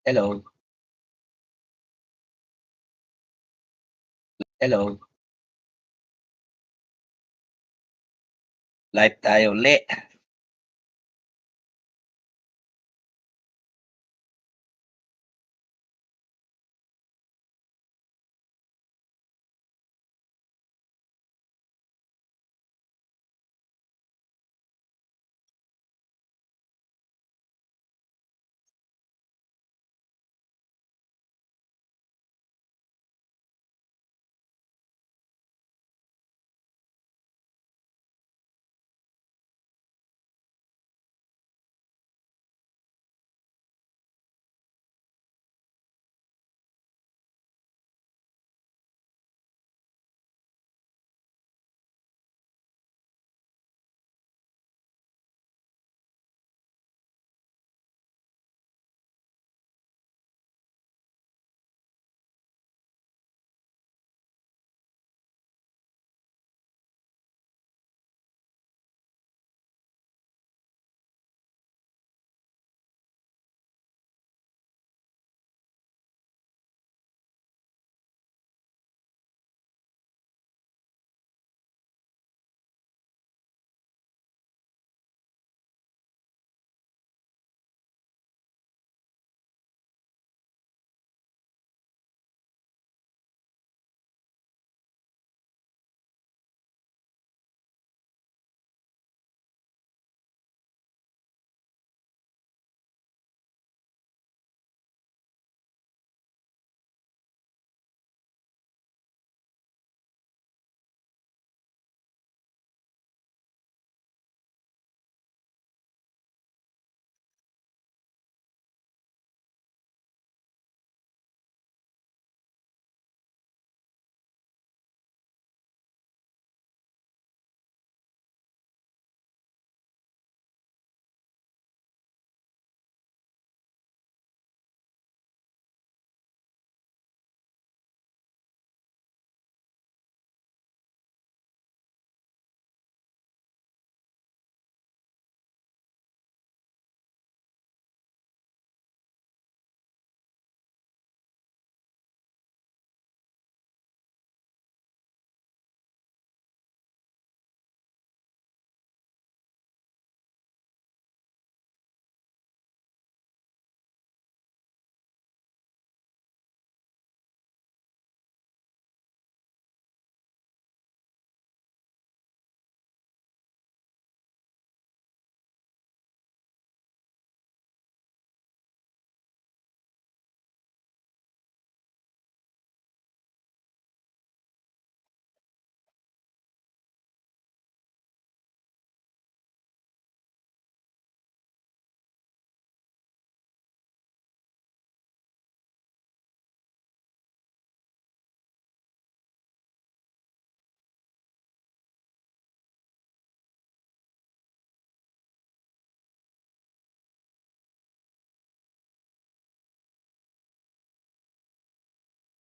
Hello, hello. Live tayo uli.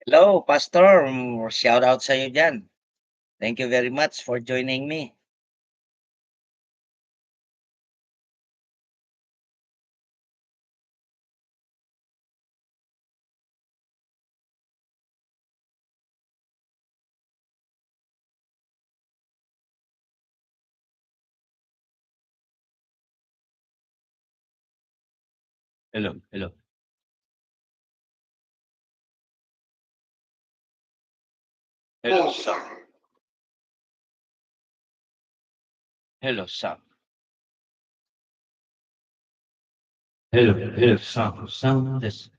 Hello, Pastor. Shout out sa iyo diyan. Thank you very much for joining me. Hello, hello. Hello, Sam. Hello, Sam. Hello, hello, Sam. Sound this.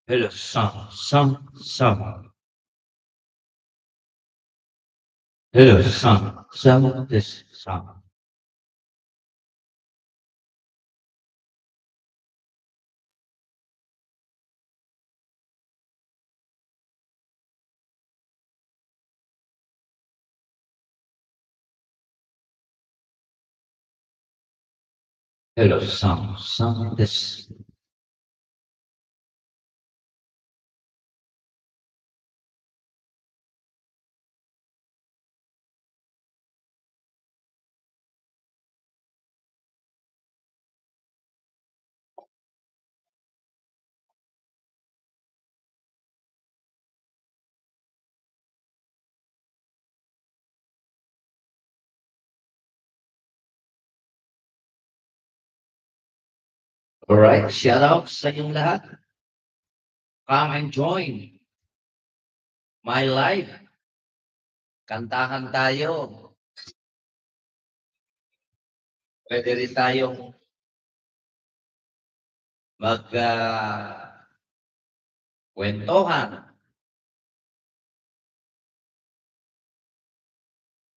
Hello, Sam. Sam. Hello, Sam. Sound this. Sam. Hello, some this. Alright, shout out sa inyong lahat. Come and join my live. Kantahan tayo. Pwede rin tayong kwentuhan.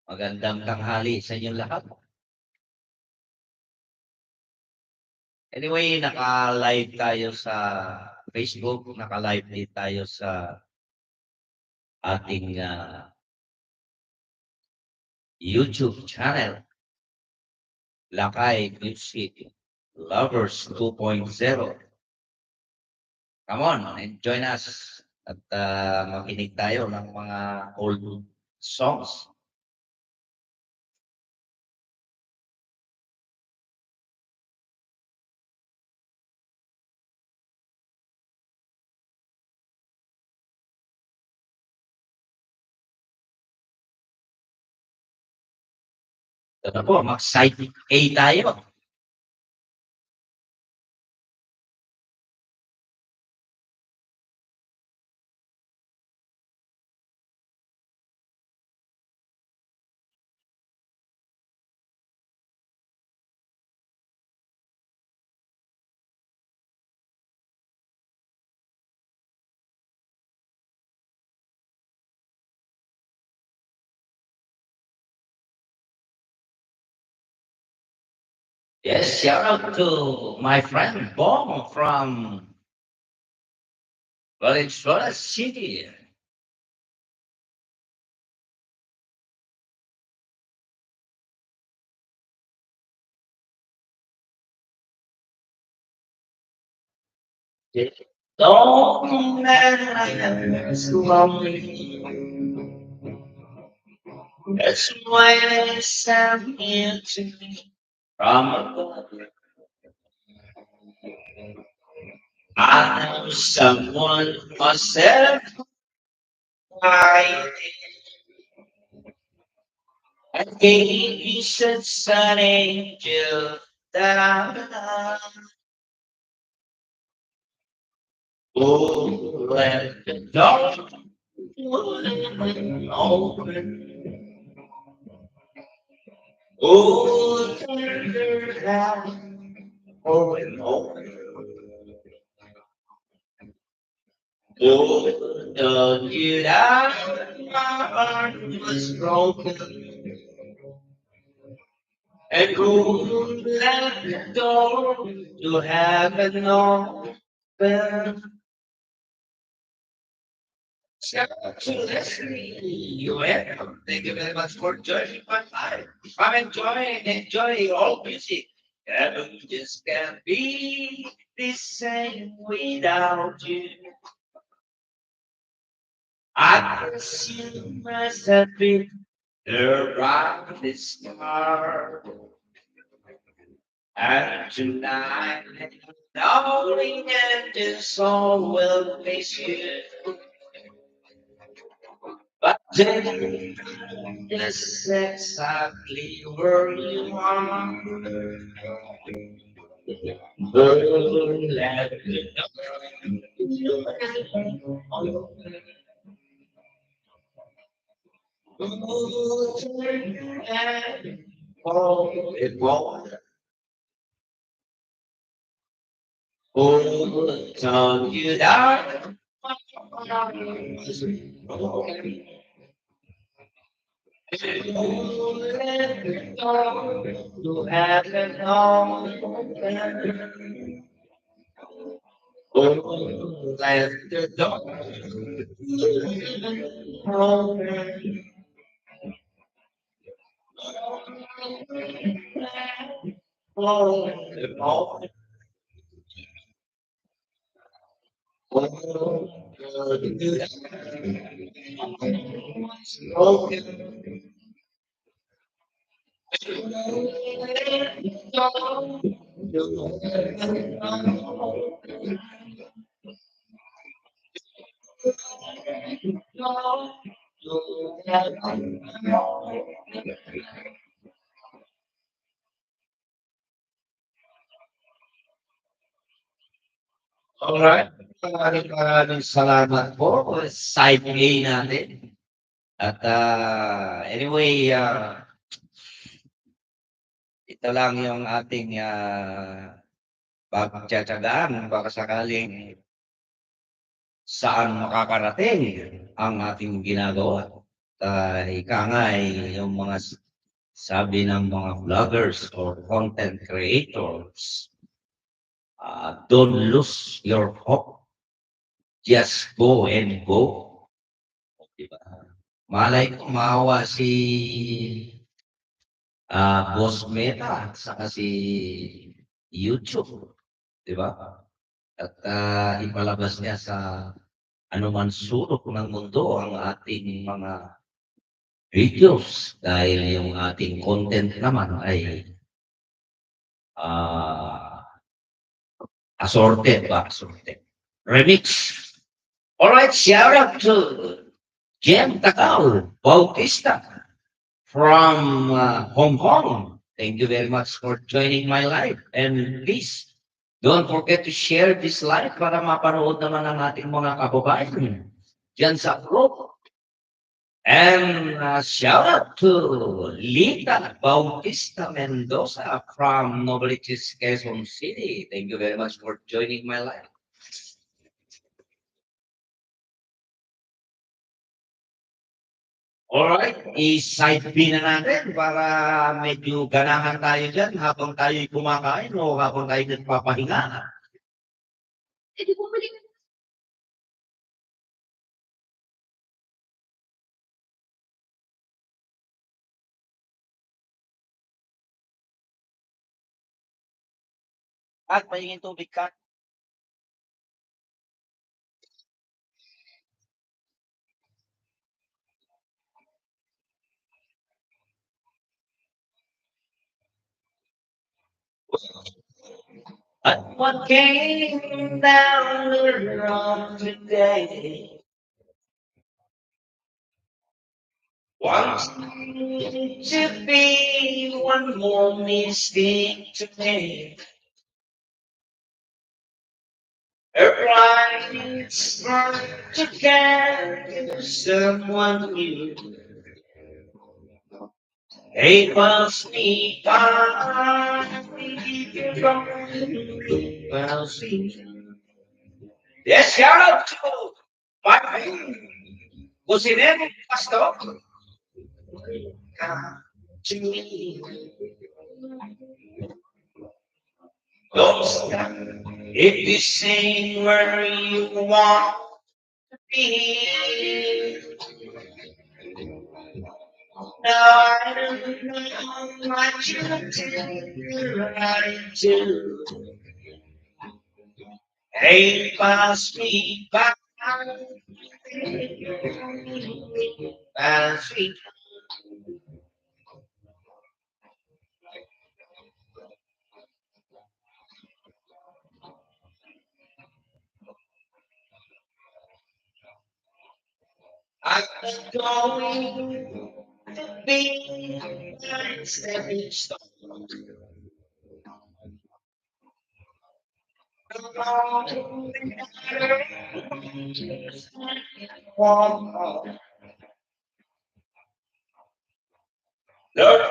Magandang tanghali sa inyong lahat. Anyway, naka-live tayo sa Facebook, naka-live din tayo sa ating YouTube channel, Lakay Music Lovers 2.0. Come on and join us at makinig tayo ng mga old songs. Ito po, mag-side A tayo. Yes, shout out to my friend Bong from Valenzuela City. Don't ask me. That's why I sent you to me from above. I know someone must have I gave you such an angel that I oh, let the door open. Oh, tender hand, oh, and open. Oh, don't you know my heart was broken? And who let the door to heaven open? So listening, you welcome. Thank you very much for joining my life. I'm enjoying all music. Heaven just can't be the same without you. I consume myself with the brightest star. And tonight, knowing that this soul will miss you. But then, that's exactly where you are. Don't let me know. Oh, it won't. Oh, don't you dare. To heaven open. Oh, let the door open. Oh, alright. Maraming salamat po. Side A natin. At anyway, ito lang yung ating pagtiyatiyagaan baka sakaling saan makakarating ang ating ginagawa. Ika nga yung mga sabi ng mga vloggers or content creators, don't lose your hope. Just go and go. Diba? Malay ko maawa si Boss Meta saka si YouTube. Di ba? At ipalabas niya sa anuman sulok ng mundo ang ating mga videos dahil yung ating content naman ay ah assorted ba? Assorted. Remix. Alright, shout out to Jem Takao Bautista from Hong Kong. Thank you very much for joining my live. And please, don't forget to share this live para mapanood naman ang ating mga kababayan dyan sa group. And shout out to Lita Bautista Mendoza from Novaliches, Quezon City. Thank you very much for joining my live. Alright, i-side B na natin para medyo ganahan tayo dyan habang tayo'y kumakain o habang tayo nagpapahinga. At mahingin tubig ka. At what came down the road today wanted to be one more mistake to make. A bright spark to carry someone new. It was me by well seen. Yes, shout out to my Kusinero Pastor. To me, don't stop. If you sing where you want to be, now I don't know what you do right to. Hey, pass me by. Pass me. I'm going to be a stepping stone. Lord,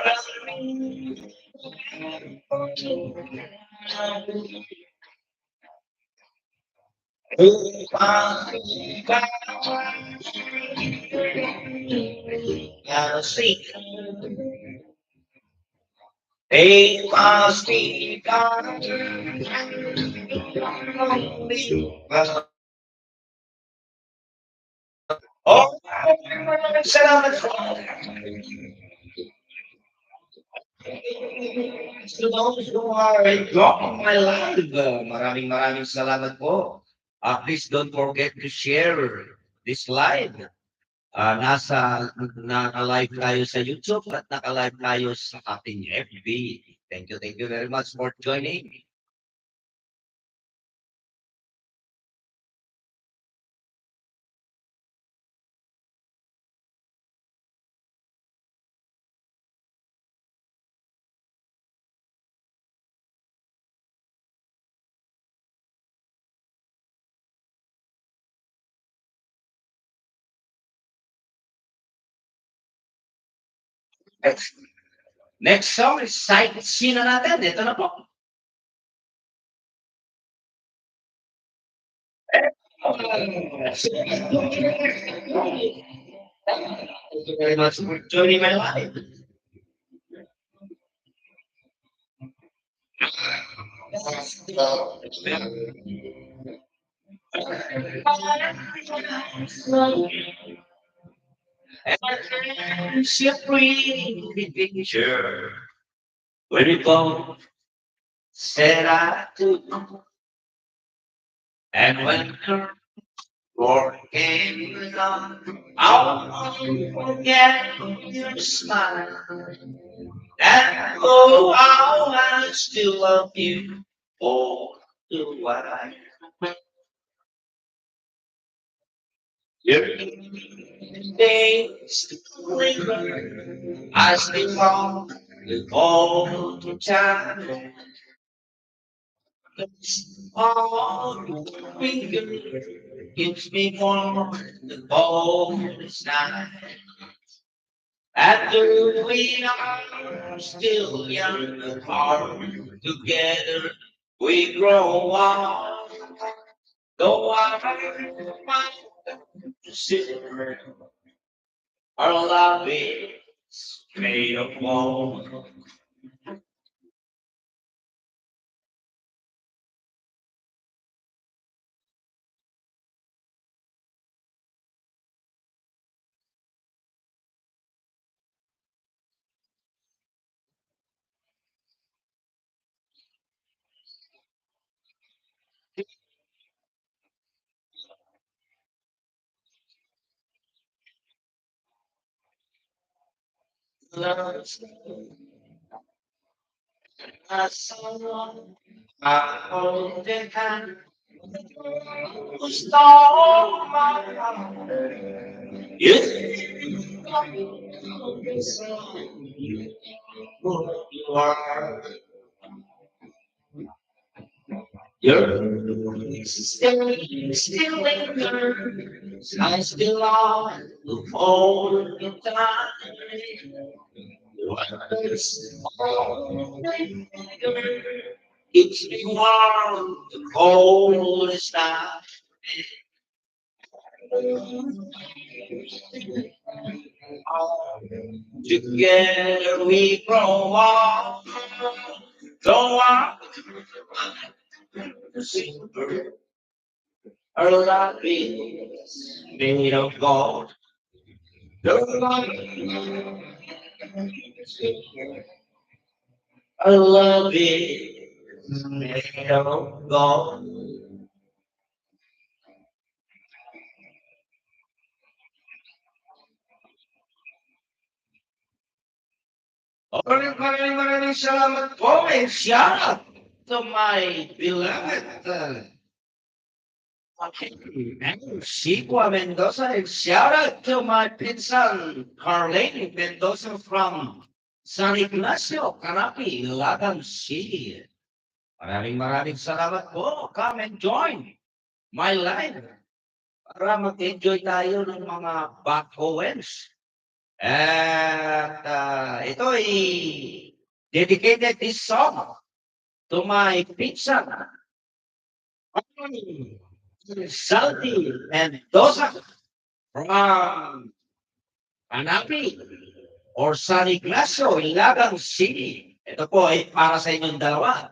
I'll see. They must be gone. Oh, salamat po. To those who are enjoying my live, maraming salamat po. Please don't forget to share this live. Naka-live tayo sa YouTube at naka-live tayo sa ating FB. Thank you very much for joining. Next, next song is Sightsee na natin. Ito na po. Thank you very much for joining my live. Simply picture when we both set out to, and when the war came along, I'll forget your smile. And oh, how I still love you all the while. Your days linger, I still long all the time. All the finger keeps me warm the coldest night. After we are still young at heart, together we grow up. Though I find to sit, our love is made of gold. Love's a song I hold in hand. Who stole my heart? You you are. You're still lingers. I still long to hold the time. Keeps me warm, the coldest night. Together we grow up. Go on, silver. Our love is made of gold. Our love is made of gold. Maraming salamat po and shout out to my beloved Sigua Mendoza and shout out to my pinsan Carlene Mendoza from San Ignacio, Carapi, Lagan City. Maraming salamat po. Come and join my live para mag-enjoy tayo ng mga back poems. At ito ay dedicated this song to my pizza, Salty and Dosa from Anapi or San Ignacio, Ilagang City. Ito po ay para sa inyong dalawa.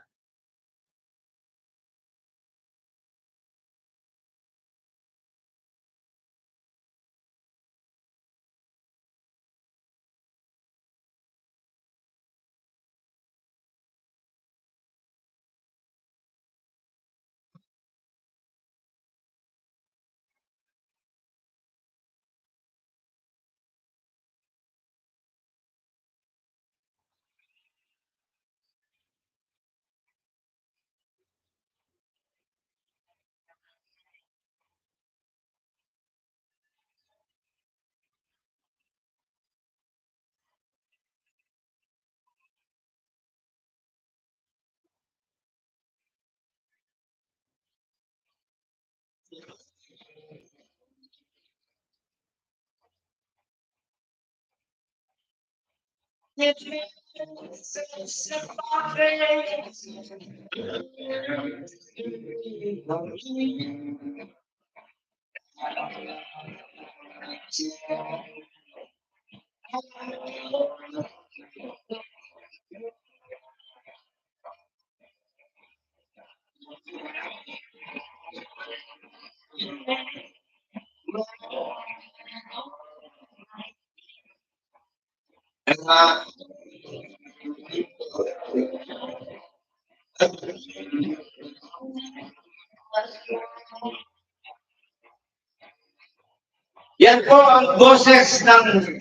Yan po ang boses ng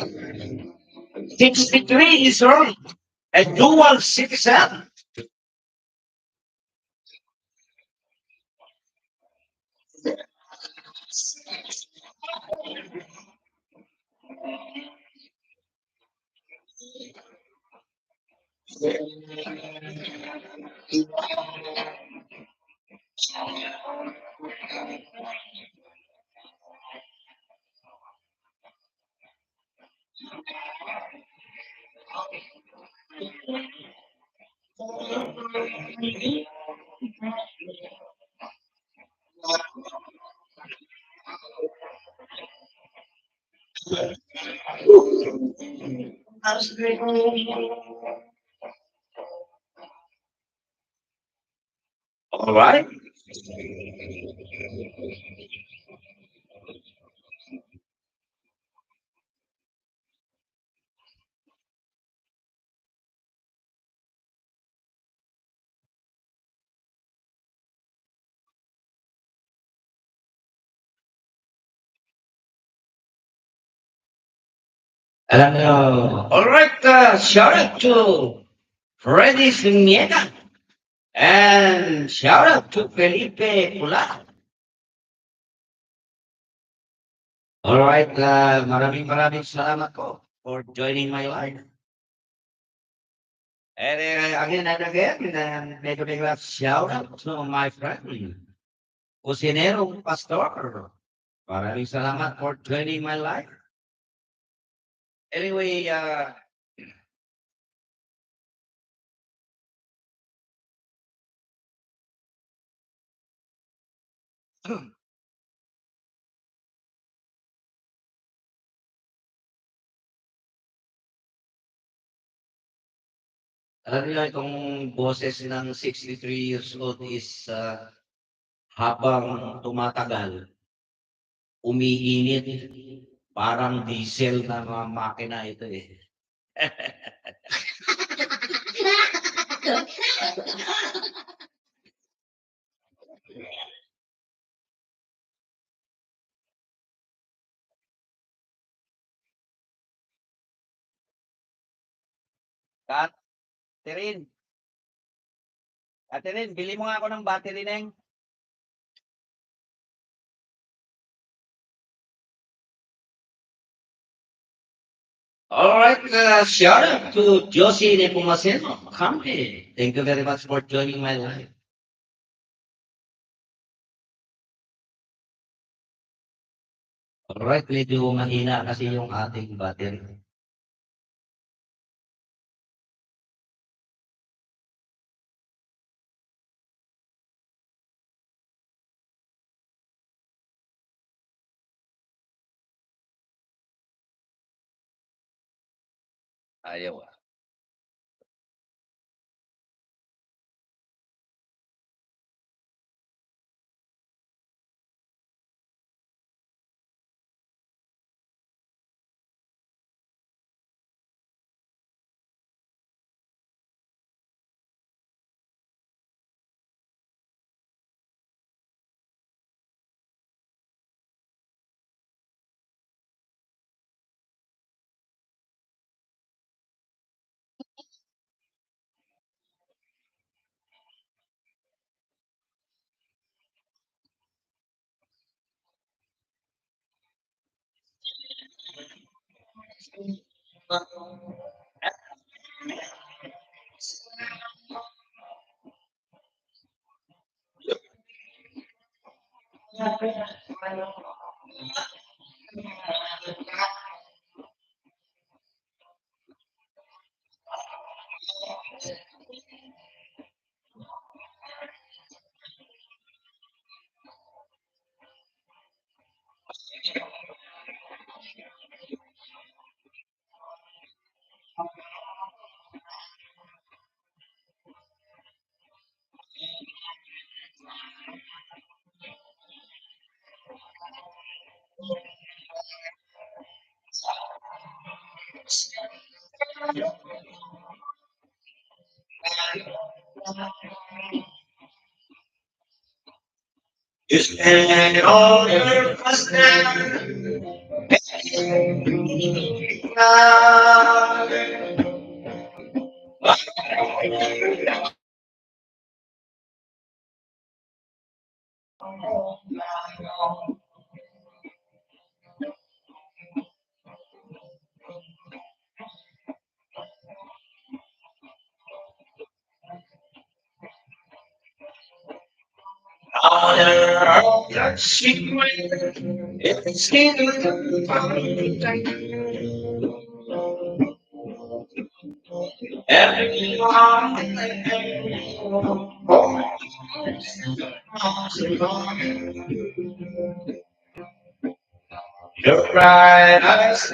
63 is wrong. A dual citizen. All right. All right. Shout out to Freddy Siniega and shout out to Felipe Pula. All right. Maraming salamat po for joining my live. And again and again, make a big shout out to my friend, Cusinero Pastor. Maraming salamat for joining my live. Anyway, alam niyo itong boses ng 63 years old is habang tumatagal, umiinit. Parang diesel na mga makina ito eh. Catherine, Catherine, bili mo nga ako ng battery, Neng. All right, shout out to Josie Nepomuceno. Kampi. Thank you very much for joining my live. All right, medyo mahina kasi yung ating battery. Ayaw. You spend all your personal honor that secret. It's still everyone. Your bright eyes.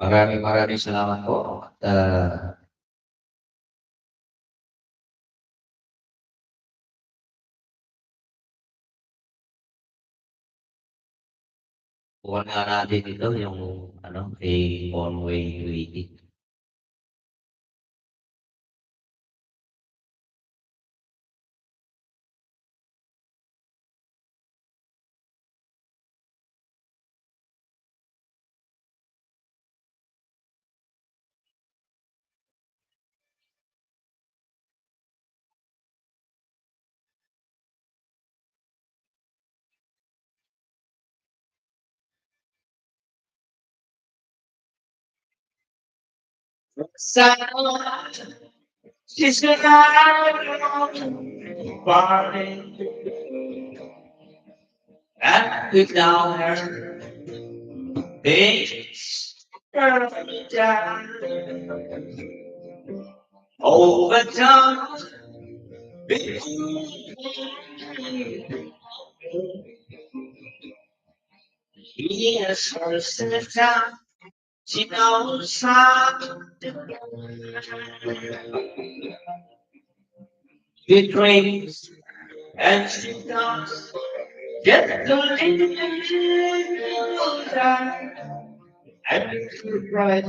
Alright, maraming salamat po. Kuha nga natin ito yung ano, a one-way 280. Sana she's gonna party and without her days down over time. He has first in the time. She knows how to dreams and she does get to live that. And to bright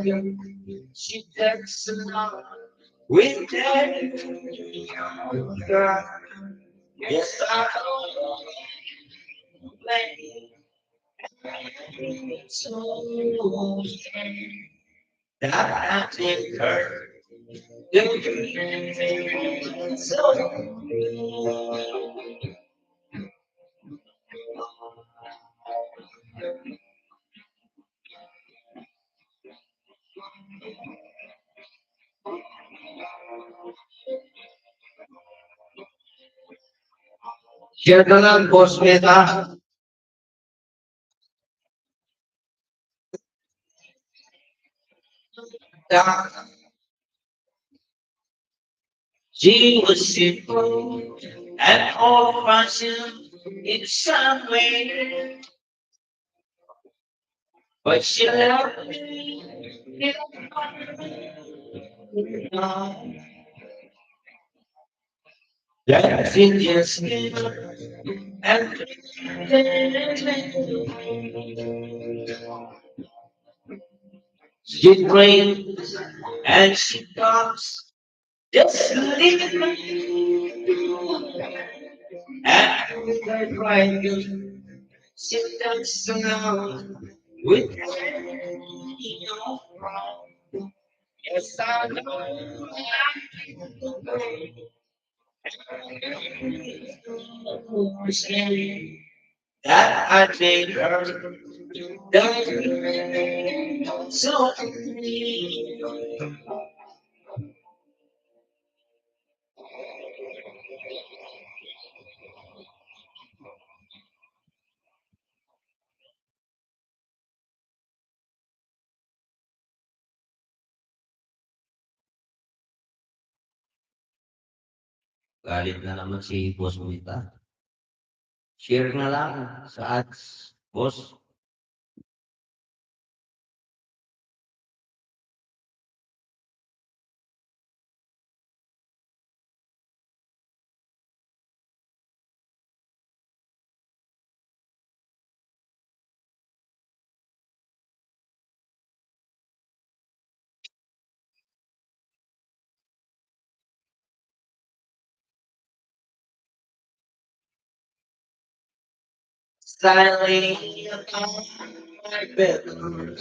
she takes along with them. Yes, I play so that I take her. So share ka lang, boss Beta. She was simple and old fashioned in some way, but she loved me. That she just And she prays and she comes. Just leave me. And I cry. She does alone with your wrong. Yes, I know that I made her die. So galit na naman si Boss Mita. Share na lang sa ads, boss. Silently upon my bedroom.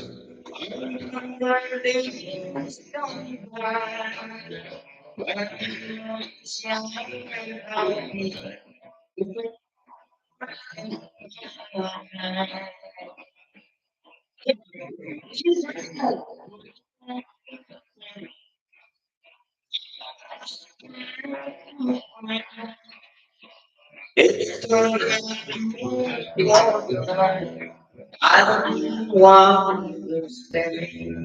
I don't want to stay.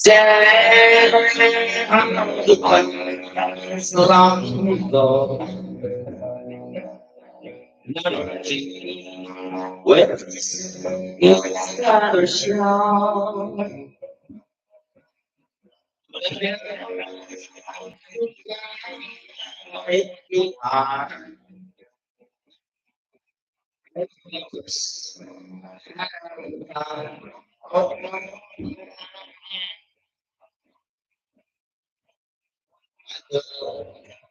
Stand on the plains long ago, nothing with its other shore. We are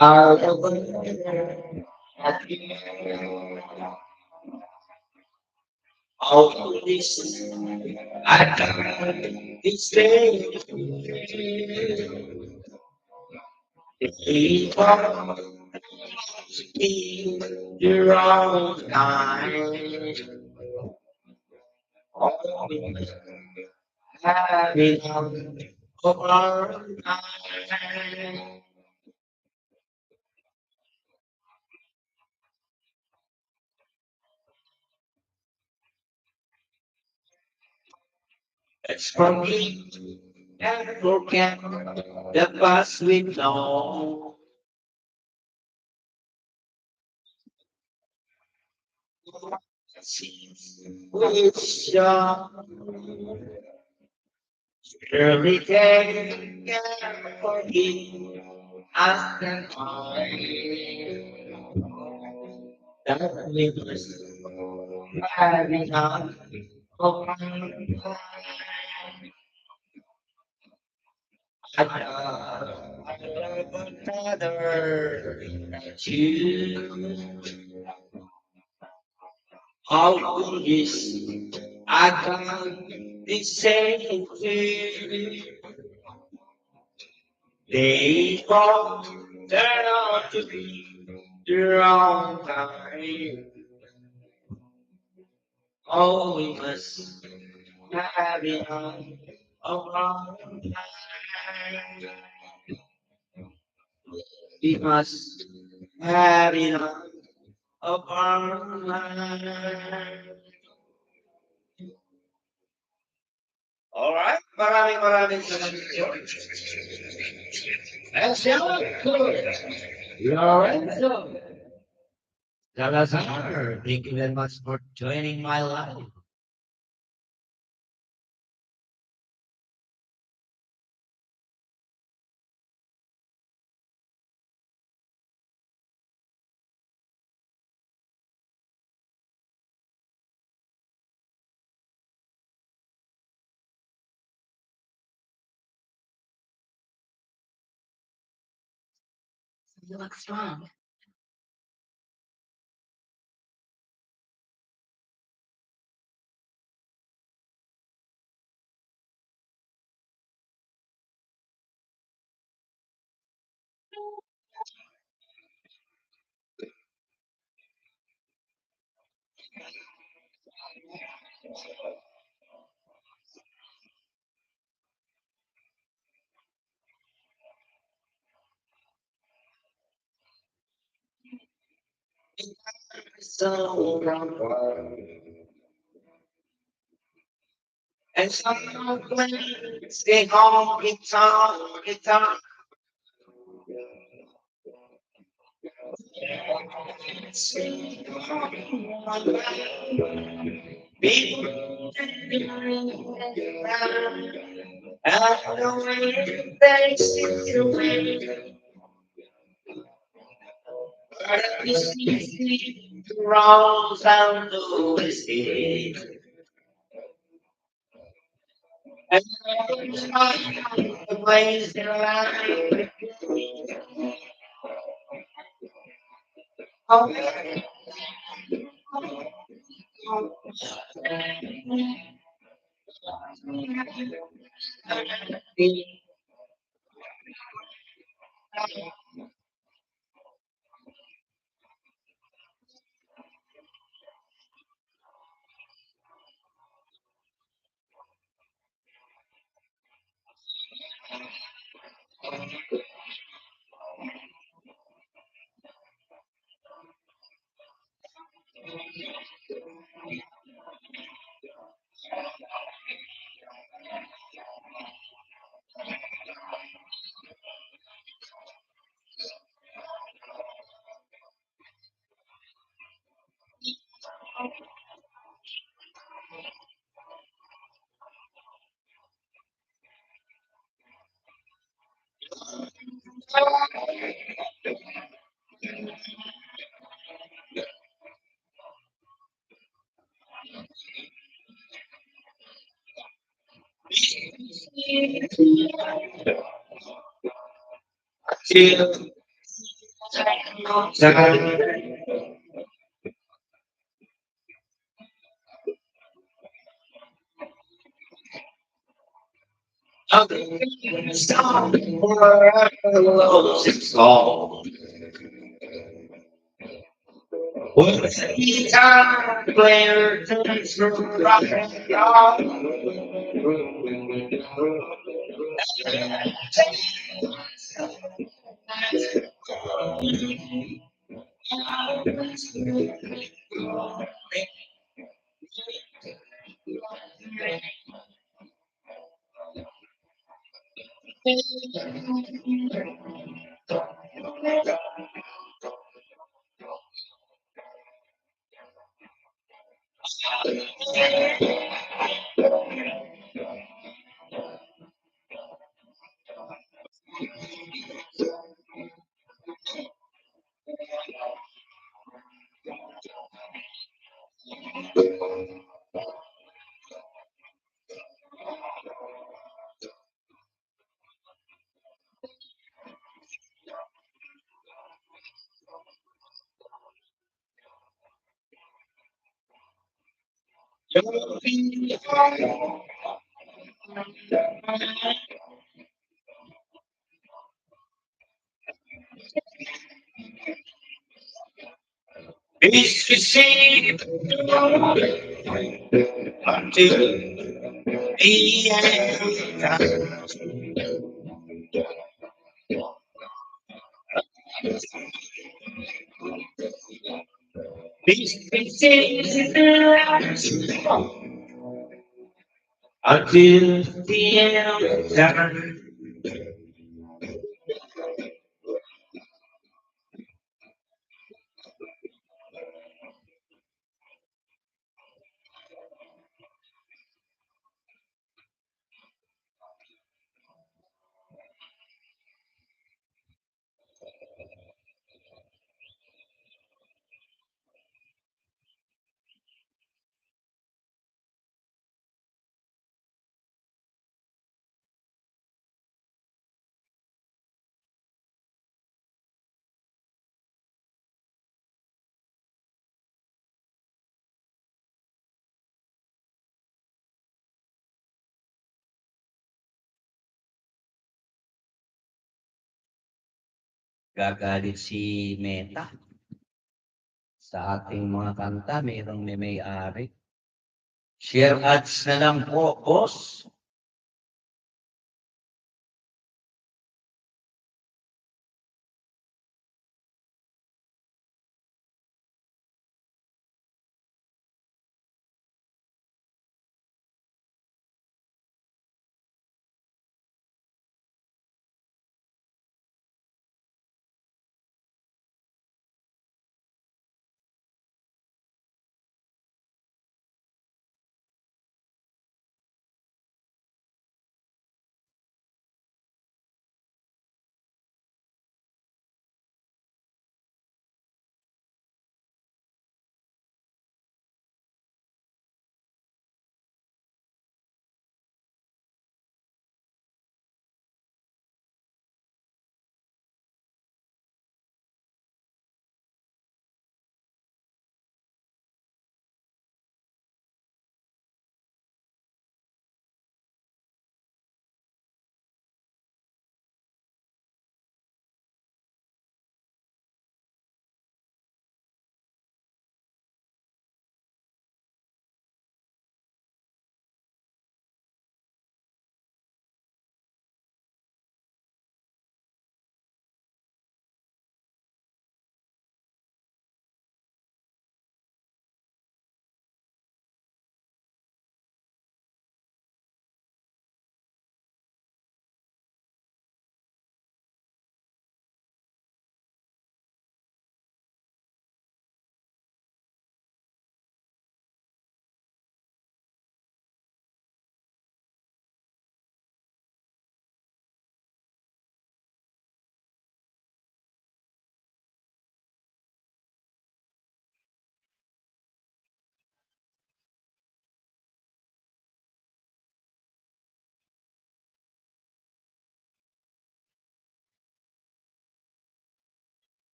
our all this I got this day. He wants to be your own time. Always having our time. It's for me and forget the past we know. Which surely can forgive after all that we was having on. Another you all this I can't be saying to you. They all turn out to be the wrong time. Oh, we must have it on a wrong time. We must have it on a wrong time. Alright, maraming salamat George. Excellent. Lorenzo. Salazar, thank you very much for joining my live. You look strong. So and some stay home, guitar, sing. People and the way they seem to wait. But it's easy to roll down the street. And the ways they lie. Oh, Six all. When the guitar player turns from rock and roll. It's received until the end. It's received until the end. Gagalit si Meta sa ating mga kanta, mayroong may-ari. Share ads na lang po, boss.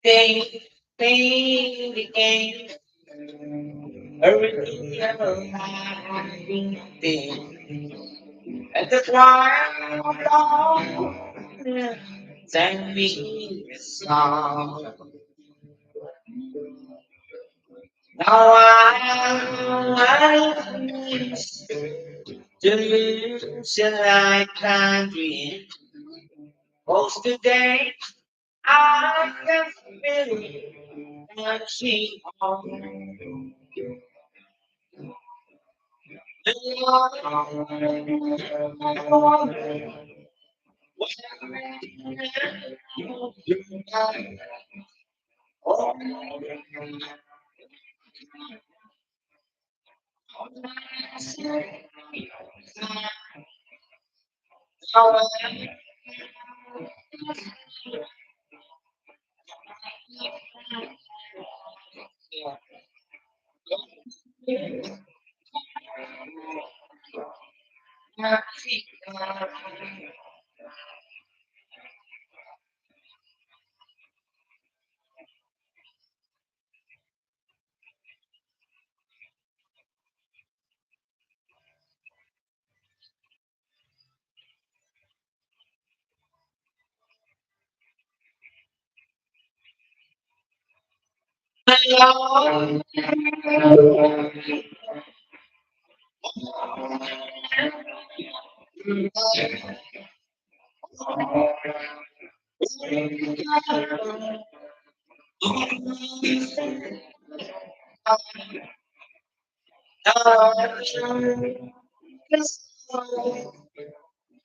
They became a real life thing. And that's why I'm send me a song. Now I wish to lose I can't dream. Cause today I can feel that she on.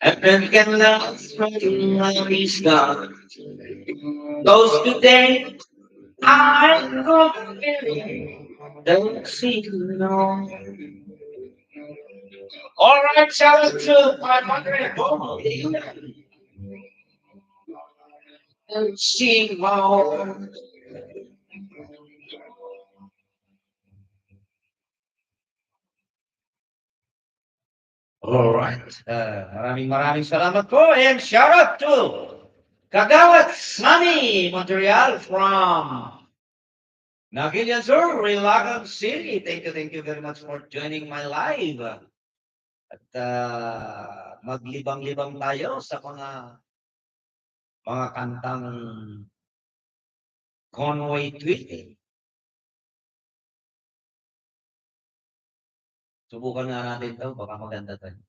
And then can last from love is gone. Those today I could feel don't see no. All right, shout out to 500 don't see more. All right. Maraming salamat po and shout out to Kagawad Sunny Montreal from Nagilian Sur, Rilagan City. Thank you very much for joining my live. At maglibang-libang tayo sa mga kantang Conway Twitty. Subukan nga natin ito, baka maganda tayo.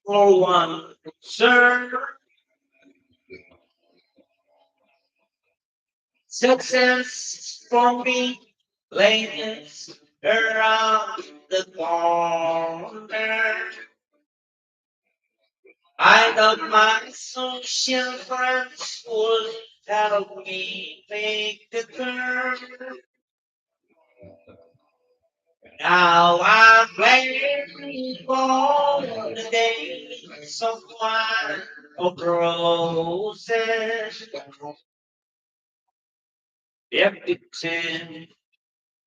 For one, sir, success for me lays around the corner. I thought my social friends would help me make the turn. Now I'm waiting for the days of wine of roses. The empty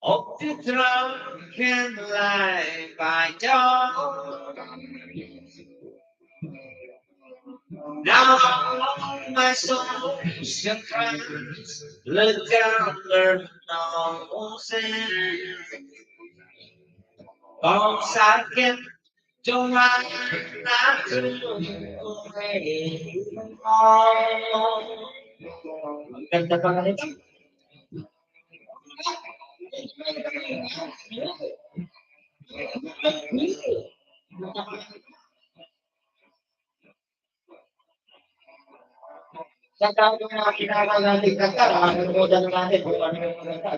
of the drunken life I don't. Now my social friends look down their noses. Cause I can do my not to away. Ang ganda pa nga nito. Sa tao na kinakain natin kanta, nanonood natin kung ano yung maganda.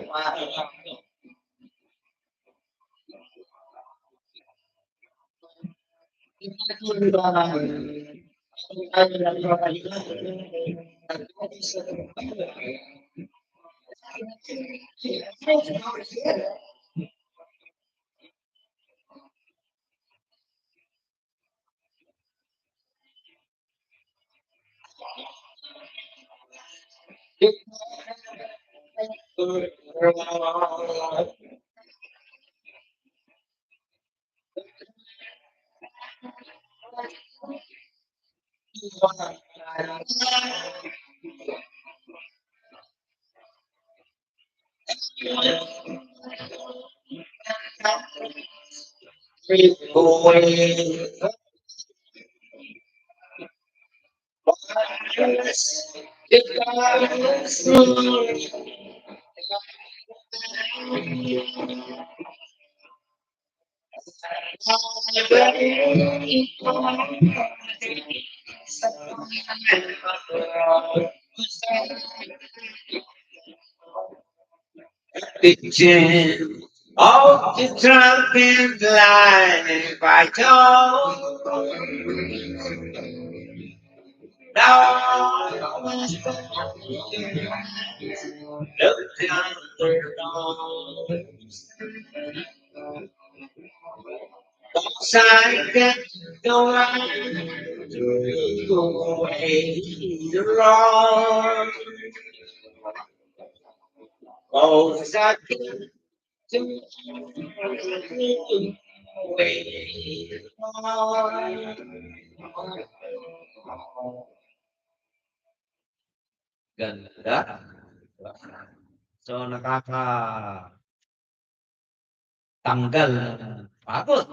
Picture of the trumpet line by dawn. Now, look down the side that the one go away wrong. Oh, that to away wrong. Ganda. So, nakakatanggal ng pagod.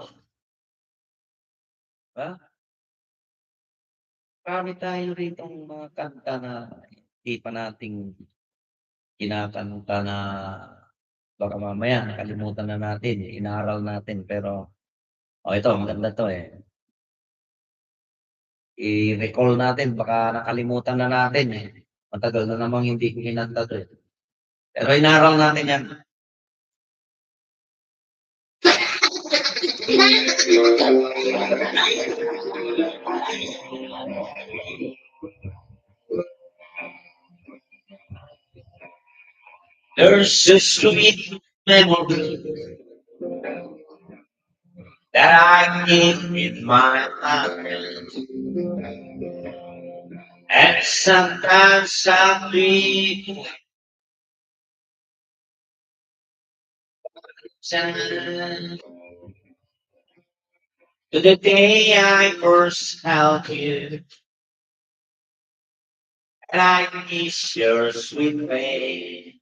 Ba? Marami tayo ritong mga kanta na hindi pa nating kinakanta na baka mamaya nakalimutan na natin, inaral natin pero ito maganda 'to, i-recall natin baka nakalimutan na natin, matagal na namang hindi kinanta 'to, pero inaral natin 'yan. There's a sweet memory that I keep in my mind, and sometimes I feel sad to the day I first held you, and I miss your sweet face.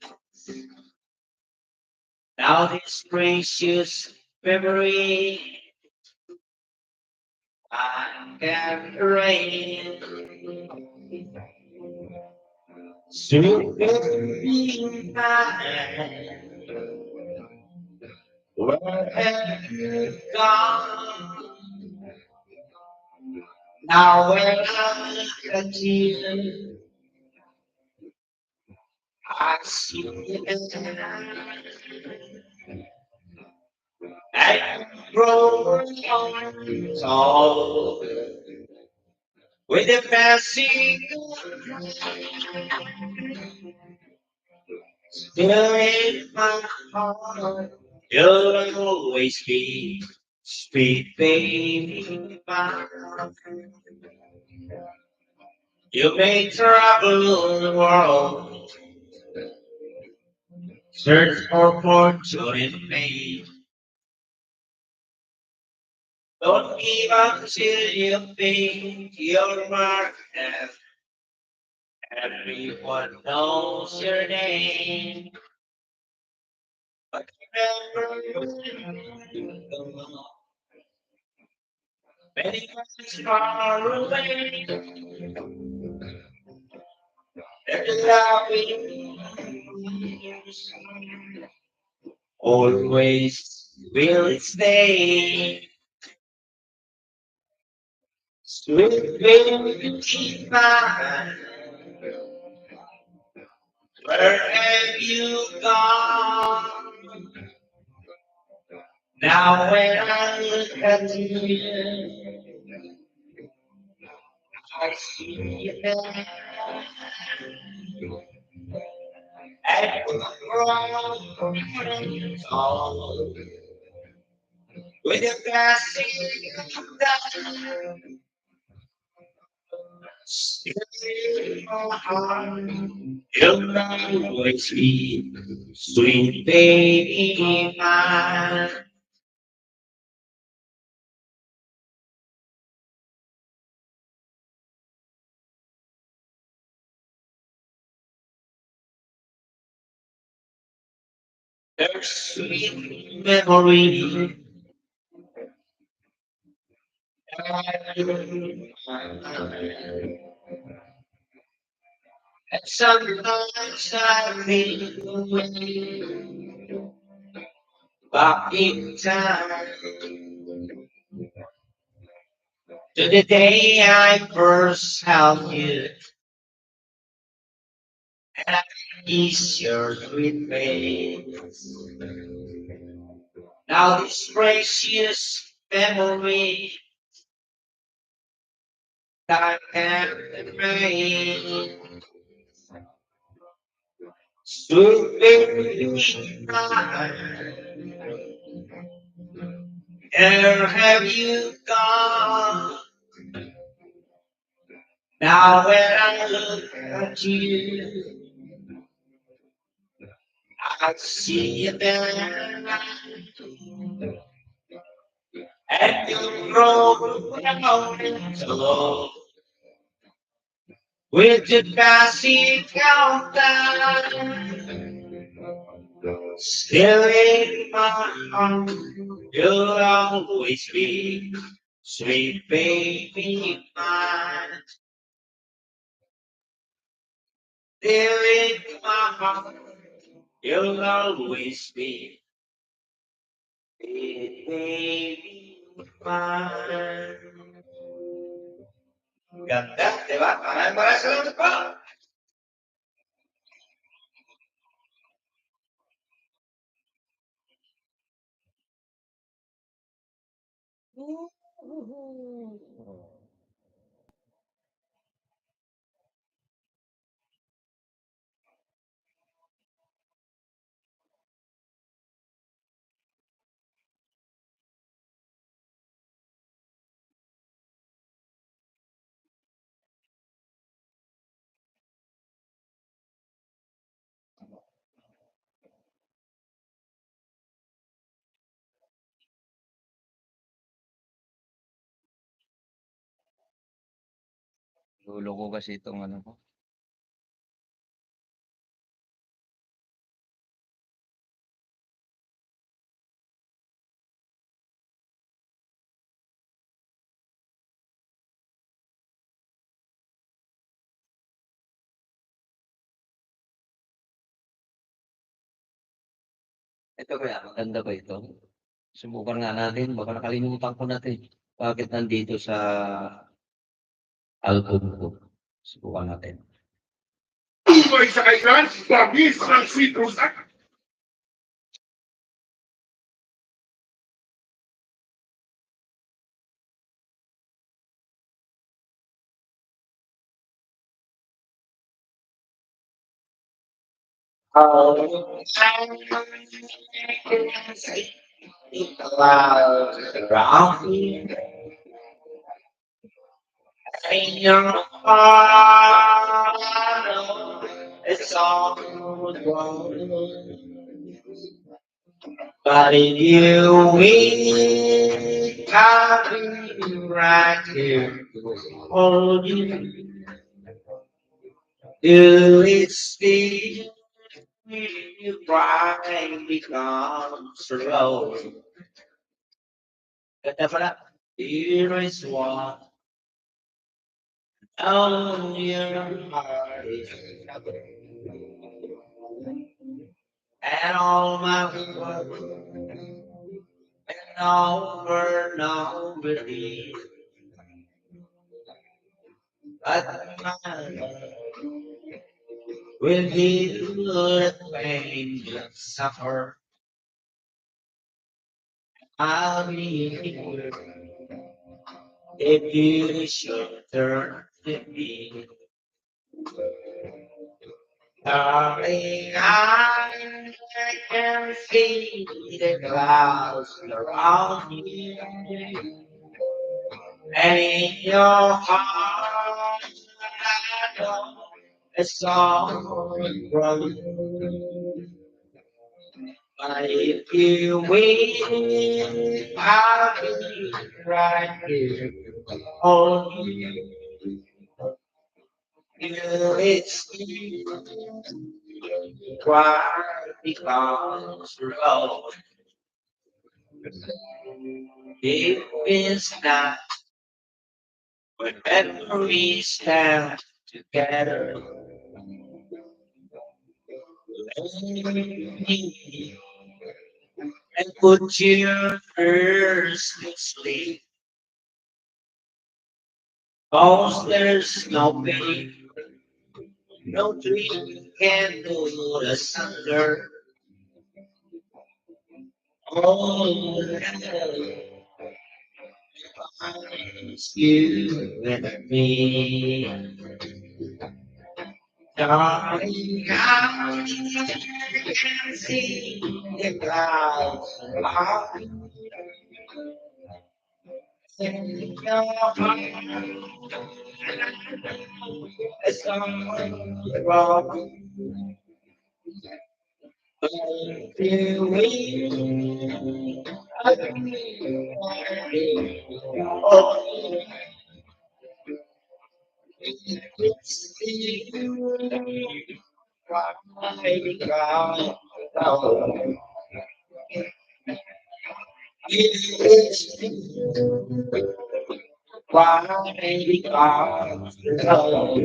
Now this precious memory I can erase. Sweet memory mine, where have you gone? Now when I look at you, I see and grow tall with the passing still in my heart. You'll always be sweet baby mine. You may travel the world, search for fortune in vain. Don't give up till you think you're marked. Everyone knows your name. But remember, many miles far away, there's loving always will stay. Sweet baby mine, where have you gone? Now when I look at you, I see you there at the wrong all with your passing down. Still in my heart, you'll always be sweet baby mine. There's sweet memory. And sometimes I feel back in time to the day I first held you and I kiss your sweet face. Now this precious memory that can't erase. So baby, where have you gone? Now when I look at you, I see you there, and you grow so with the passing countdown, still in my heart, you'll always be sweet baby mine. Still in my heart, you'll always be sweet baby mine. Ganda, di ba? Maraming salamat po. Dulo ko kasi itong ano ko. Ito kaya, maganda ba ito? Subukan nga natin, baka nakalimutan ko natin. Bakit nandito sa album ko? Subukan natin. Tungkol sa kailan, bagis ng citrus at Oh, clouds around me, in your heart, it's all wrong. But if you will, I'll be right here to hold you. Do it still, you cry becomes slow. Ganda pala. Here is one. Oh, your heart is and all my world and over and over again. But my love will heal the pain you suffer. I'll be here if you should turn. to be. Darling, I can see the clouds around you, and in your heart, I know a song from you. But if you wait, I'll be right here. Oh, it's quiet because road it is not whenever we stand together. And put your first to sleep. Cause there's no pain, no dream can do the sunder. Oh, it's you and me. Darling, I can see the clouds behind in your heart. It's something wrong. You will. Oh, it's you. Why God? Oh, it's you. Why God? Oh.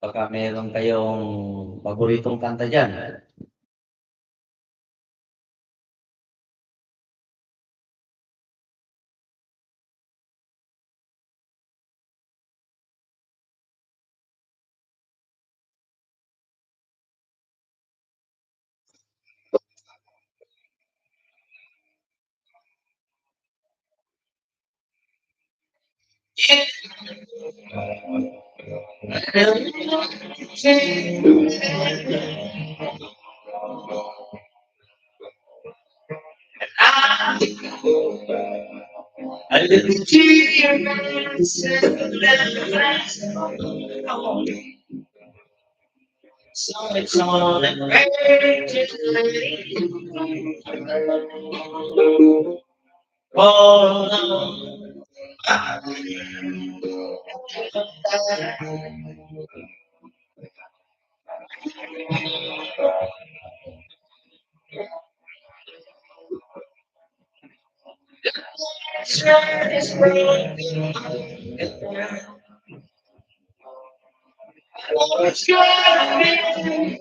Baka meron kayong paboritong kanta diyan? A little tears and less on. So it's on and oh, It's gonna be.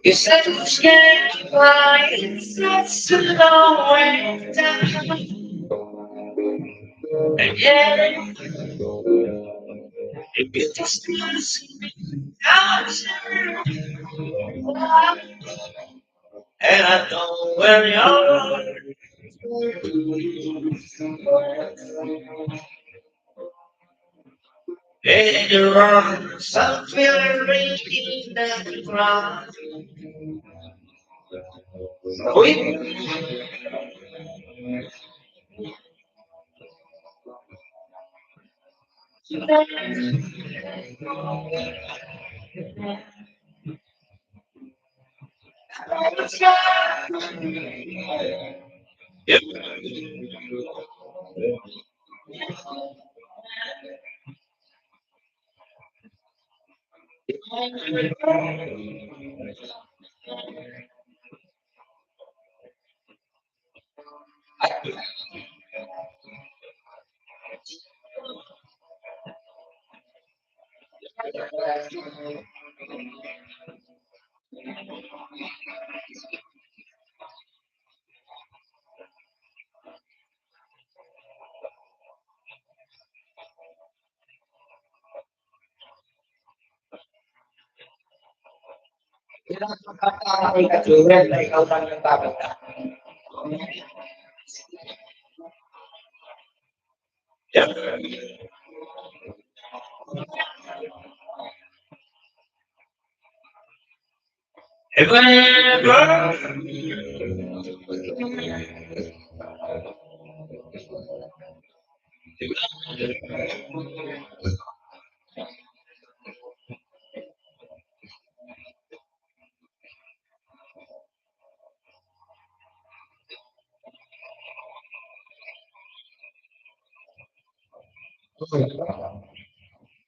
You said I'm scared to fly, it's such a long way down. And yeah, if you just lose me, and I know where you're. And you're on something in the ground. We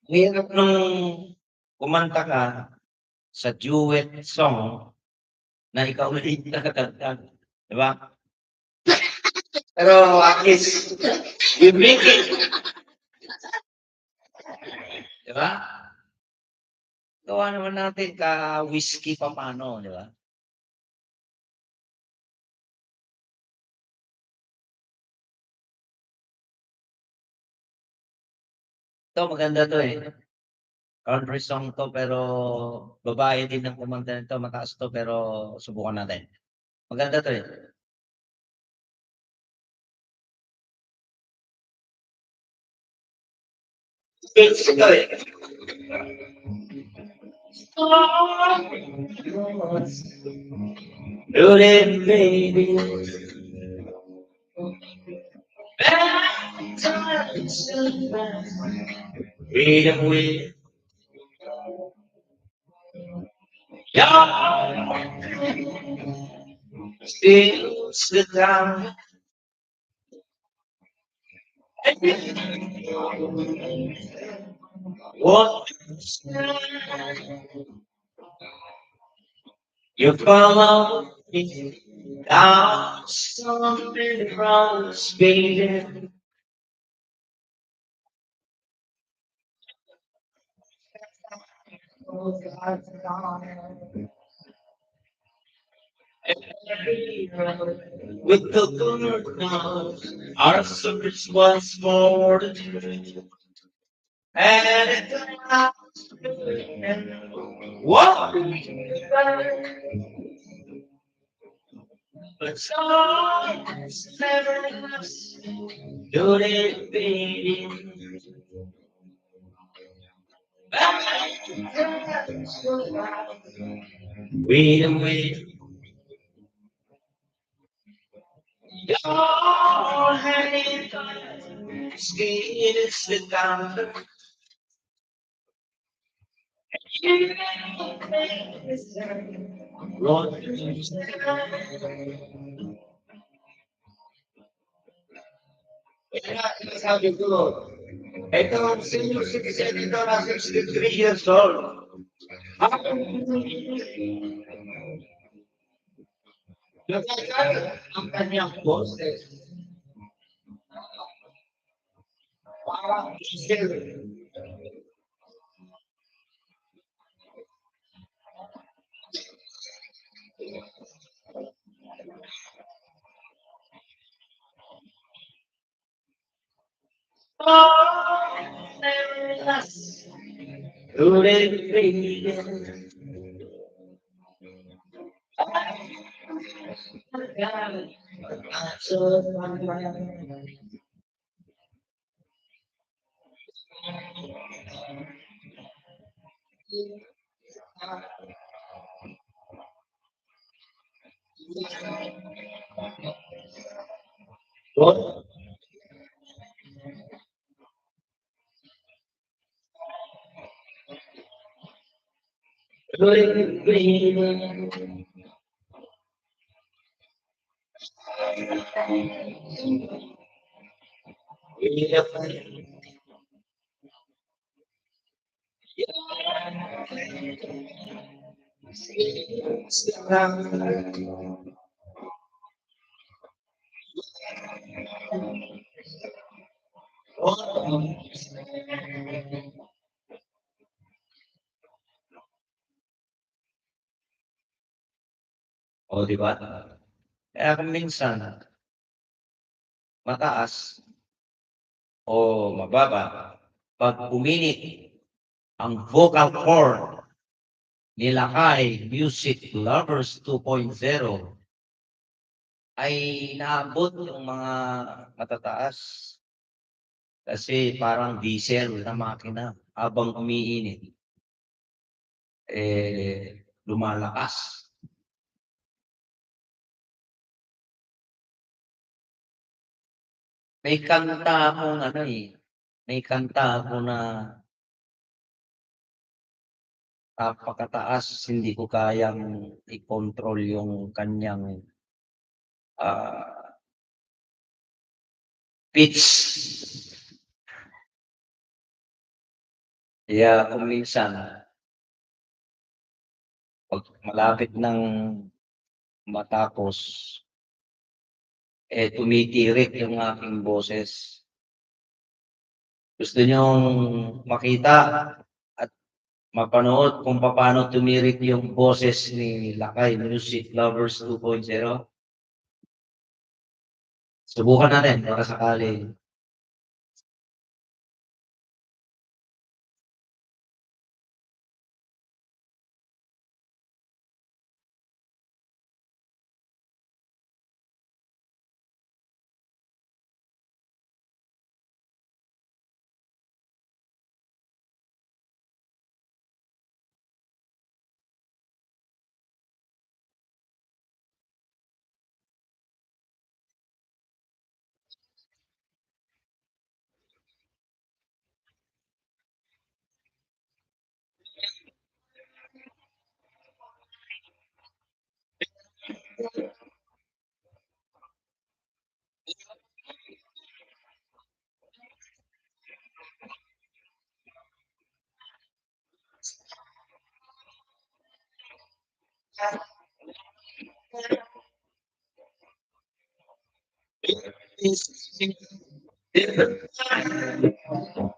Hirap nung kumanta ka sa duet song na ikaw ulit nakakanta, 'di ba? Pero at least, you make it. 'Di ba? Gawa naman natin ka-whiskey papaano, 'di ba? Ito maganda 'to, eh, country song 'to pero babae din ang kumanta nito, mataas 'to pero subukan natin. Maganda 'to, eh. It's good. Do it, baby. Freedom with you. Still sit down. What you follow me down something wrong, baby. With the good now, our service was more than and what but songs never last. Do they be wait and wait. Your hand skin is the down. Lord, kaya sinasabi ko, ito ang senior citizen ito na 63 years old. Nagkakala ang kanyang boses. Parang diesel. Lord, o di ba? Kaya kung minsan mataas o mababa, pag uminit ang vocal cord nila kay Music Lovers 2.0 ay naabot yung mga matataas. Kasi parang diesel na makina habang umiinit, lumalakas. May kanta akong may kanta ako na napakataas, hindi ko kayang i-control yung kanyang ah, pitch. Kaya kung minsan, pag malapit ng matapos, tumitirik yung aking boses. Gusto niyong makita at mapanood kung paano tumirik yung boses ni Lakay Music Lovers 2.0? Subukan natin para sakali.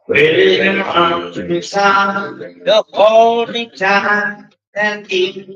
Waiting on the sun, the only time and keep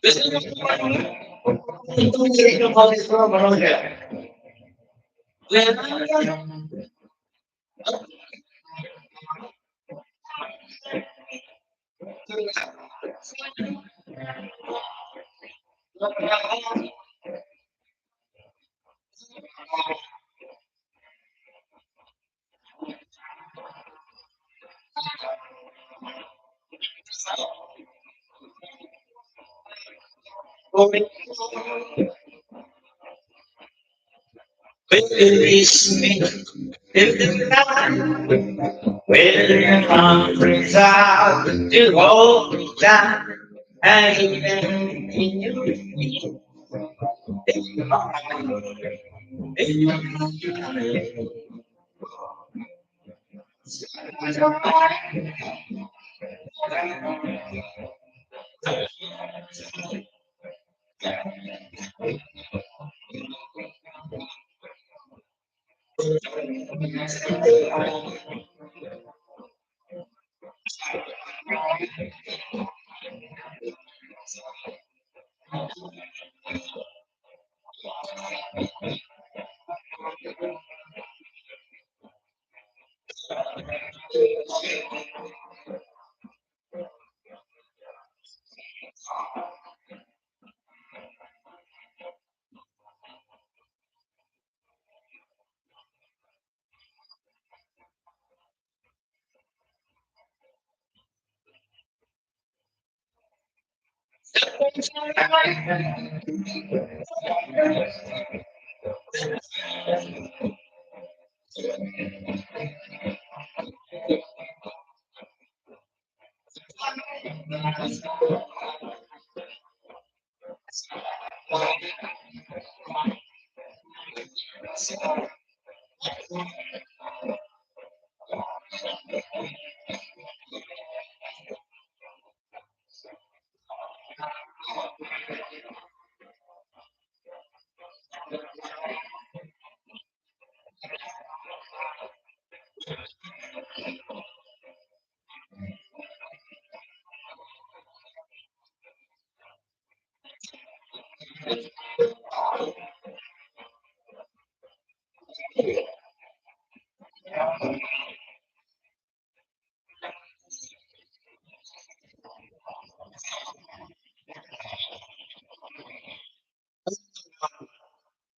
Yung boses ko, marunong ka. Where your arms out to hold me down, and even in your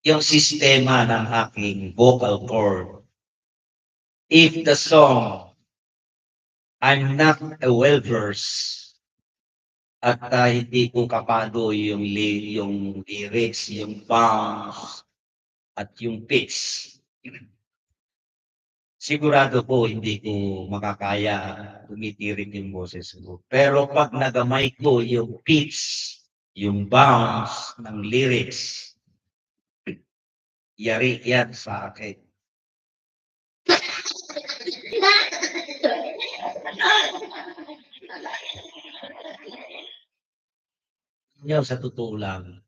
yung sistema ng aking vocal cord. If the song, I'm not a well-versed, at hindi ko kapado yung lyrics, yung bounce, at yung pitch. Sigurado po hindi ko makakaya tumitirik yung boses ko. Pero pag nagamay ko yung pitch, yung bounce ng lyrics, yari yan sa akin. Yun, sa totoo lang,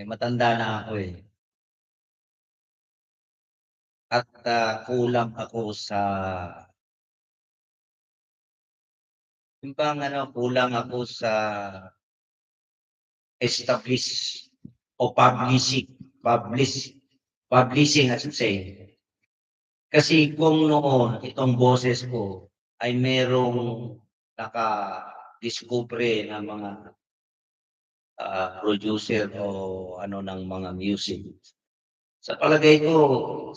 matanda na ako eh. At kulang ako sa kulang ako sa establish o publishing I should say. Kasi kung noon itong boses ko ay merong naka-discover ng mga producer o ng mga music. Sa palagay ko,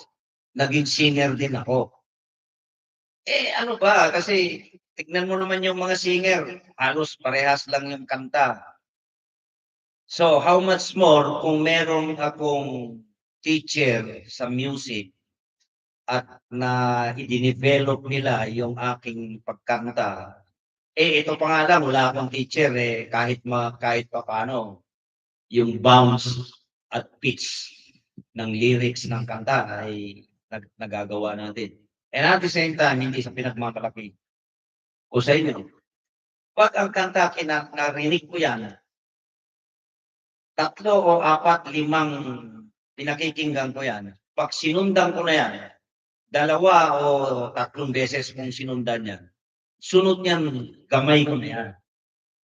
naging singer din ako. Ano ba, kasi tignan mo naman yung mga singer, halos parehas lang yung kanta. So, how much more kung meron akong teacher sa music at na i-develop nila yung aking pagkanta. Ito pa nga lang, wala akong teacher kahit pa paano, yung bounce at pitch ng lyrics ng kanta ay nagagawa natin. And at the same time, hindi sa pinagmamalaki ko sa inyo. Pag ang kanta, narinig ko yan, 3 o 4, 5 pinakikinggan ko yan. Pag sinundan ko na yan, 2 o 3 beses kung sinundan yan, sunod niyan, gamay ko na yan.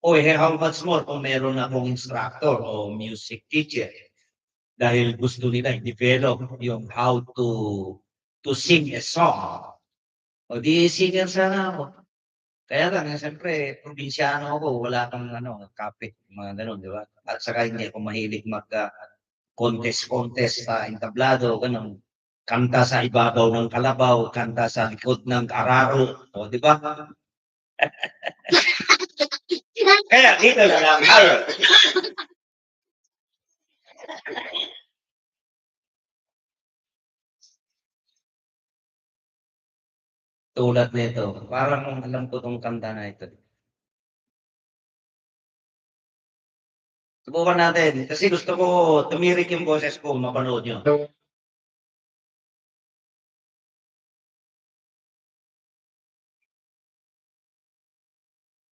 O how much more kung meron akong instructor o music teacher. Dahil gusto nila i-develop yung how to sing a song. O di singer sana ako. Kaya lang, siyempre, probinsyano ako, wala kang kapit, mga ganun, di ba? At saka hindi ako mahilig contest sa entablado, ganun. Kanta sa ibabaw ng kalabaw, kanta sa likod ng araro, o di ba? Kaya dito na lang tayo. Tulad nito, parang alam ko tong kanta na ito. Subukan natin, kasi gusto ko tumirik yung boses ko, mapanood nyo.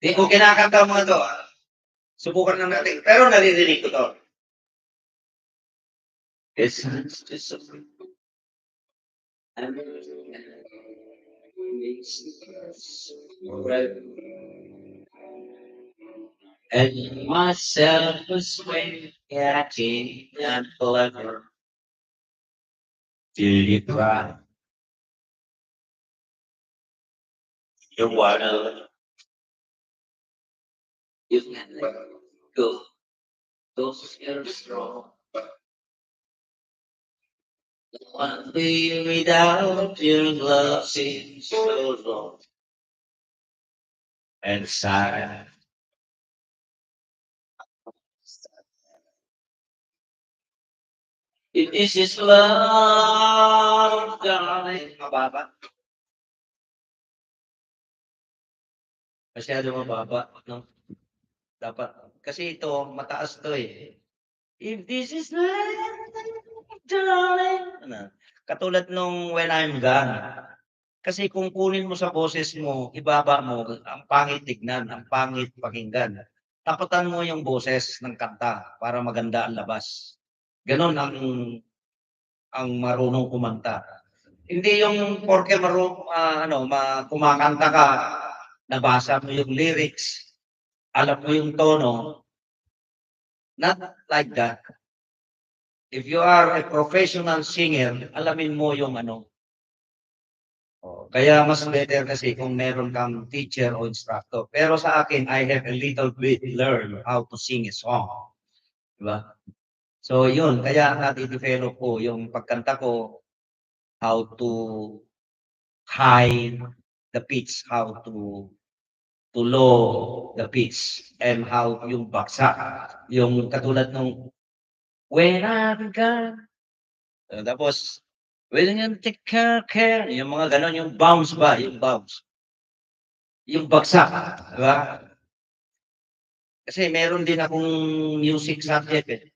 Di ko kinakanta mga to. Subukan lang natin. Pero naririnig ko to. It's just and myself was way acting and clever. Till you cry. You wanna you can let go. Those are strong. One day without your love seems so long and sad. It is His love, darling. Mababa. Masyado mababa, no? Dapat. Kasi ito, mataas to eh. If this is love, darling. Katulad nung When I'm Gone. Kasi kung kunin mo sa boses mo, ibaba mo, ang pangit tignan, ang pangit pakinggan. Tapatan mo yung boses ng kanta para maganda ang labas. Ganon ang marunong kumanta. Hindi yung porke kumakanta ka, nabasa mo yung lyrics, alam mo yung tono. Not like that. If you are a professional singer, alamin mo yung kaya mas better kasi kung meron kang teacher o instructor. Pero sa akin, I have a little bit learn how to sing a song. Diba? So yun, kaya nati-develop ko yung pagkanta ko, how to high the pitch, how to low the pitch, and how yung baksa, yung katulad nung When I'm Gone. Tapos, when you take care, yung mga ganon, yung bounce ba, yung bounce. Yung bagsak, di ba? Kasi meron din akong music subject eh.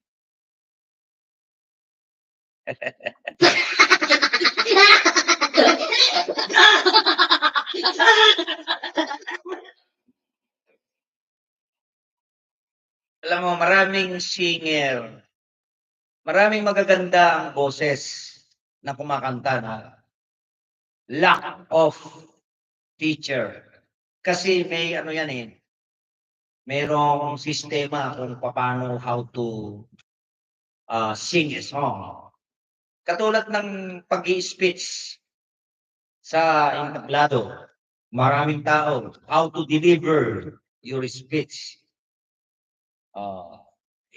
Alam mo, maraming singer, maraming magaganda ang boses na kumakanta na lack of teacher. Kasi may yan eh, merong sistema kung paano how to sing a song. Katulad ng pag-i-speech sa entablado, maraming tao, how to deliver your speech.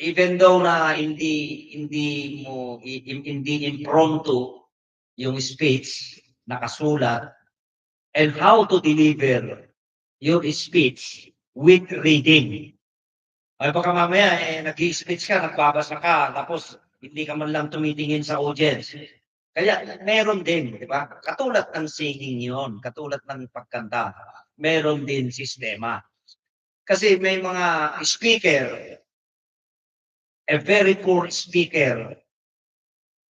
Even though na hindi impromptu yung speech nakasulat, and how to deliver your speech with reading. Ay baka mamaya nag-i-speech ka, nagbabasa ka, tapos hindi ka man lang tumitingin sa audience. Kaya meron din, di ba? Katulad ng singing yon, katulad ng pagkanta, meron din sistema. Kasi may mga speaker, a very poor speaker,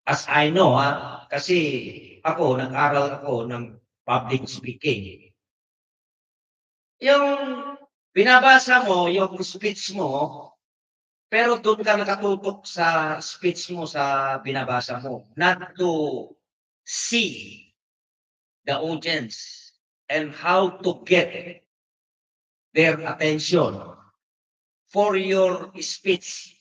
as I know, kasi ako, nag-aral ako ng public speaking. Yung binabasa mo, yung speech mo, pero doon ka nakatutok sa speech mo, sa binabasa mo, not to see the audience and how to get their attention. for your speech.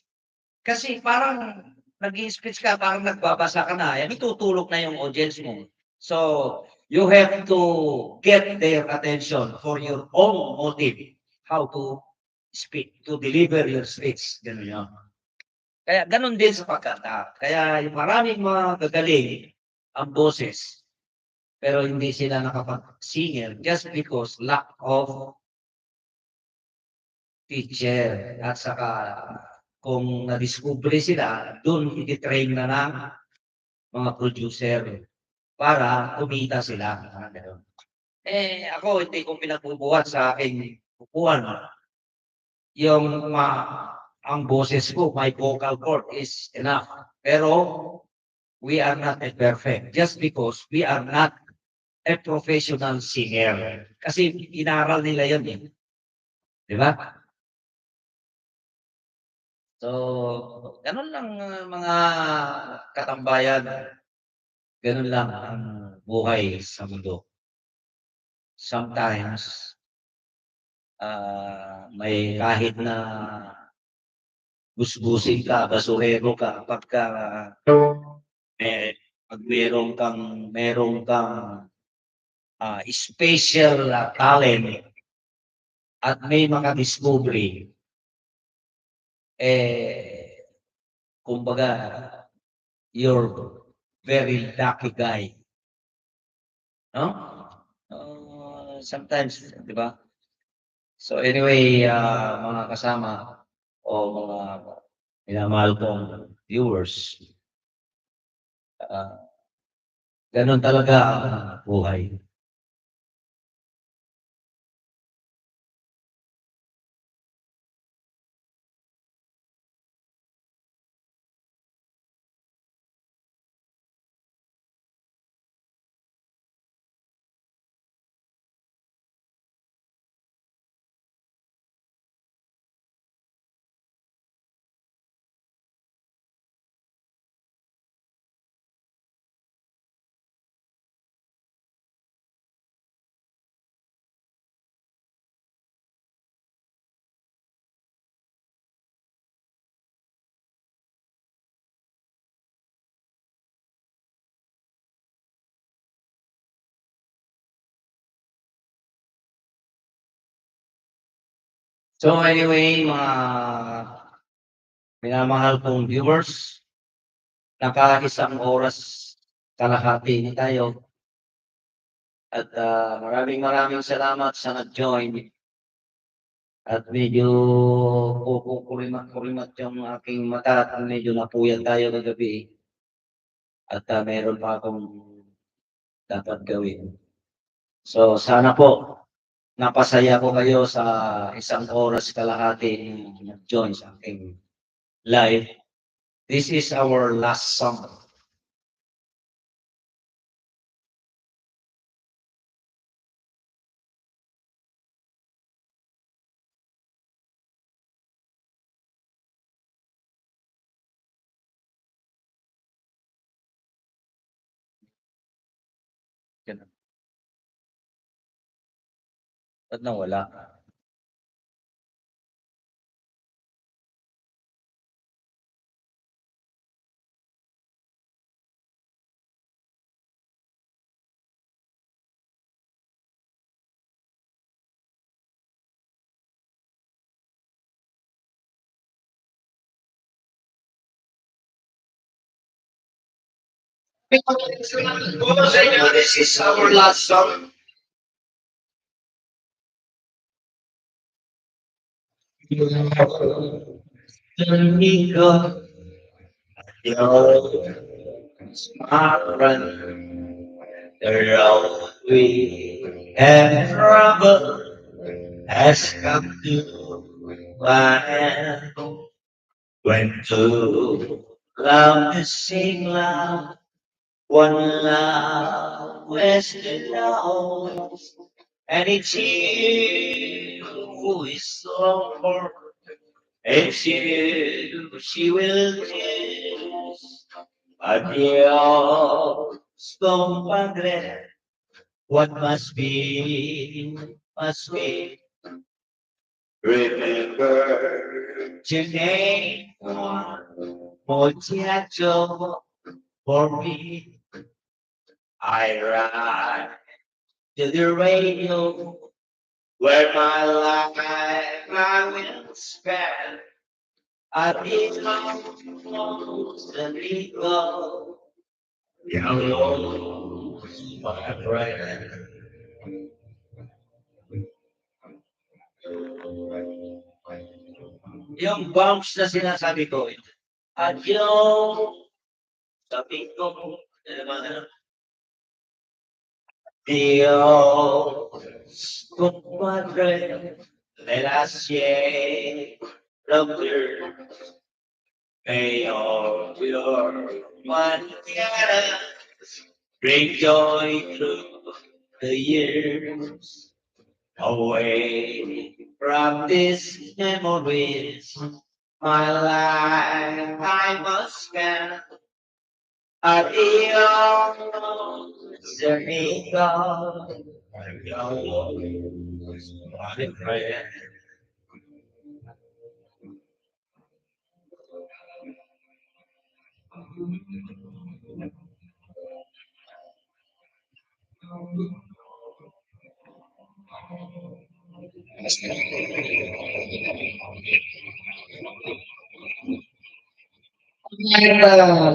Kasi parang nag-i-speech ka, parang nagbabasa ka na, itutulog na yung audience mo. So, you have to get their attention for your own motive, how to speak, to deliver your speech. Ganun yun. Kaya ganun din sa pagkanta. Kaya yung maraming mga gagaling ang boses, pero hindi sila nakapag-singer just because lack of teacher. At saka kung na-discover sila, doon iti-train na ng mga producer para kumita sila. Ganun. Ako, hindi ko pinagbubuhat sa aking upuan. Yung ang boses ko, my vocal cord is enough. Pero we are not perfect just because we are not a professional singer. Kasi inaral nila yun eh. Di ba? So, ganun lang mga katambayan. Ganun lang ang buhay sa mundo. Sometimes, may kahit na gusgusin ka, basurero ka, pagka pag meron kang special talent at may mga discovery, kumbaga, you're very lucky guy. No? Sometimes, di ba? So anyway, mga kasama o mga minamahal kong viewers, ganun talaga ang buhay. So anyway, mga minamahal kong viewers, naka-isang oras kalahati na tayo. At maraming salamat sa nag-join. At medyo kurimat yung aking mata at medyo napuyat tayo kagabi. At meron pa akong dapat gawin. So sana po napasaya ko kayo sa isang oras kalahati nag-join sa aking live. This is our last song. Ba't nawala? This is our last song. Amigo, your smart run, the road we have traveled has come to an end. When two love is sing loud, one love wasted lost, and it's you who is longer. It's you she will kiss. Adios, compadre. What must be, must be. Remember, Today, muchacho, for me, I ride to the radio where my life I will spend. I belong to Rico, yellow, my friend. Yung bounce na sinasabi ko, adios, sabi ko, Dios, compadre, let us share the world. May all your manera bring joy through the years. Away from these memories, my life I must spend. Adios, amigo. Adios, my friend.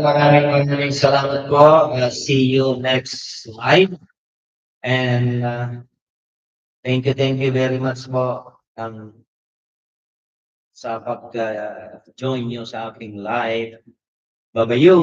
Maraming salamat po. See you next live. And thank you very much po sa pag-join nyo sa aking live. Babayu!